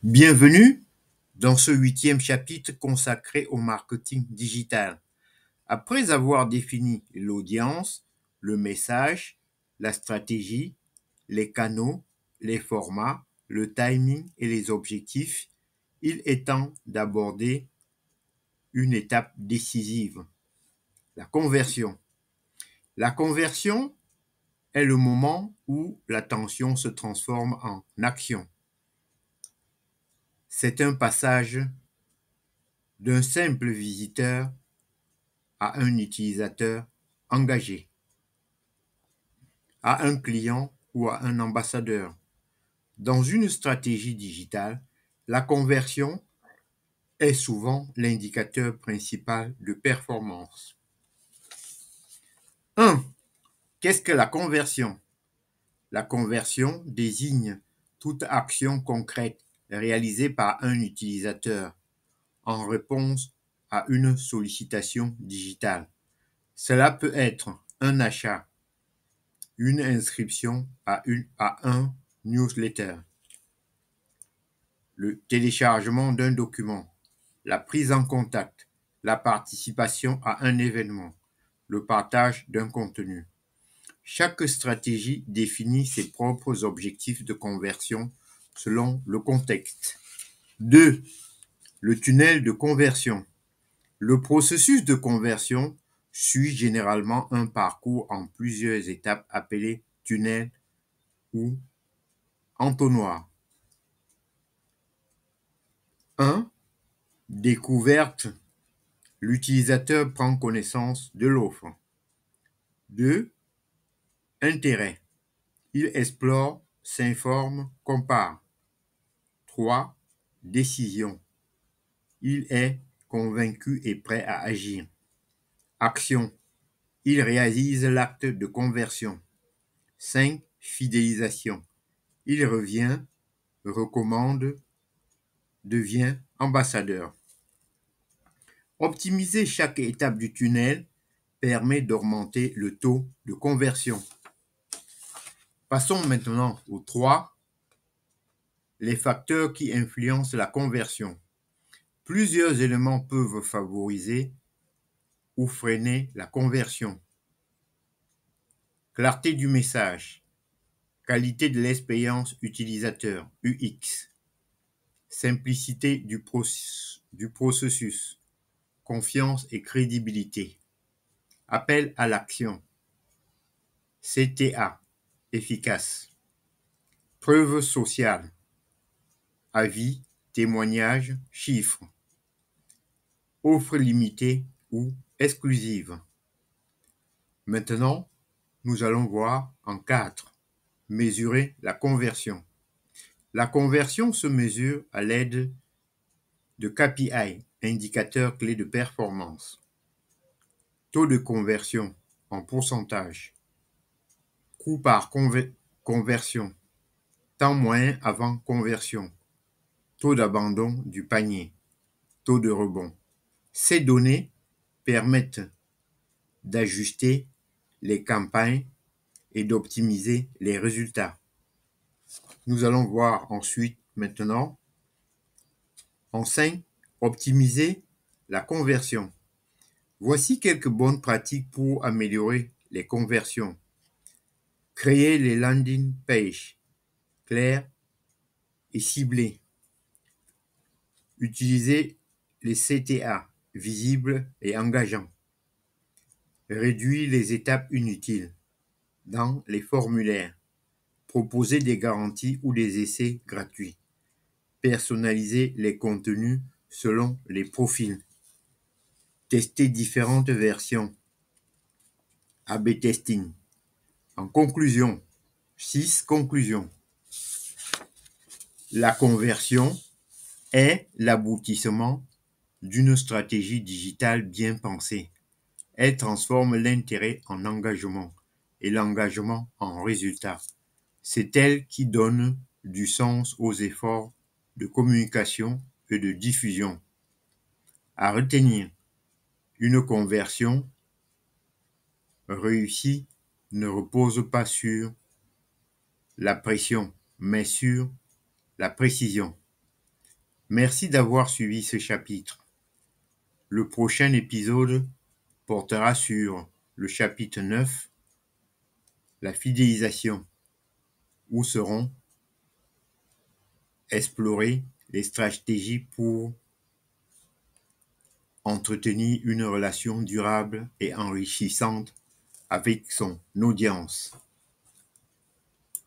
Bienvenue dans ce 8e chapitre consacré au marketing digital. Après avoir défini l'audience, le message, la stratégie, les canaux, les formats, le timing et les objectifs, il est temps d'aborder une étape décisive, la conversion. La conversion est le moment où l'attention se transforme en action. C'est un passage d'un simple visiteur à un utilisateur engagé, à un client ou à un ambassadeur. Dans une stratégie digitale, la conversion est souvent l'indicateur principal de performance. 1. Qu'est-ce que la conversion? La conversion désigne toute action concrète réalisée par un utilisateur en réponse à une sollicitation digitale. Cela peut être un achat, une inscription à un newsletter, le téléchargement d'un document, la prise en contact, la participation à un événement, le partage d'un contenu. Chaque stratégie définit ses propres objectifs de conversion selon le contexte. 2. Le tunnel de conversion. Le processus de conversion suit généralement un parcours en plusieurs étapes appelé tunnel ou entonnoir. 1. Découverte. L'utilisateur prend connaissance de l'offre. 2. Intérêt. Il explore, s'informe, compare. 3. Décision. Il est convaincu et prêt à agir. Action. Il réalise l'acte de conversion. 5. Fidélisation. Il revient, recommande, devient ambassadeur. Optimiser chaque étape du tunnel permet d'augmenter le taux de conversion. Passons maintenant aux 3, les facteurs qui influencent la conversion. Plusieurs éléments peuvent favoriser ou freiner la conversion. Clarté du message, qualité de l'expérience utilisateur, UX, simplicité du processus, confiance et crédibilité, appel à l'action, CTA, efficace, preuve sociale, avis, témoignages, chiffres, offre limitée ou exclusive. Maintenant, nous allons voir en 4. Mesurer la conversion. La conversion se mesure à l'aide de KPI, indicateurs clés de performance. Taux de conversion en pourcentage. Coût par conversion. Temps moyen avant conversion. Taux d'abandon du panier. Taux de rebond. Ces données permettent d'ajuster les campagnes et d'optimiser les résultats. Nous allons voir ensuite maintenant en 5, optimiser la conversion. Voici quelques bonnes pratiques pour améliorer les conversions. Créer les landing pages clairs et ciblées. Utiliser les CTA visibles et engageants. Réduire les étapes inutiles dans les formulaires. Proposer des garanties ou des essais gratuits. Personnaliser les contenus selon les profils. Tester différentes versions. A/B testing. En conclusion, 6 conclusions. La conversion est l'aboutissement d'une stratégie digitale bien pensée. Elle transforme l'intérêt en engagement et l'engagement en résultat. C'est elle qui donne du sens aux efforts de communication et de diffusion. À retenir, une conversion réussie ne repose pas sur la pression, mais sur la précision. Merci d'avoir suivi ce chapitre. Le prochain épisode portera sur le chapitre 9, la fidélisation, où seront explorées les stratégies pour entretenir une relation durable et enrichissante avec son audience.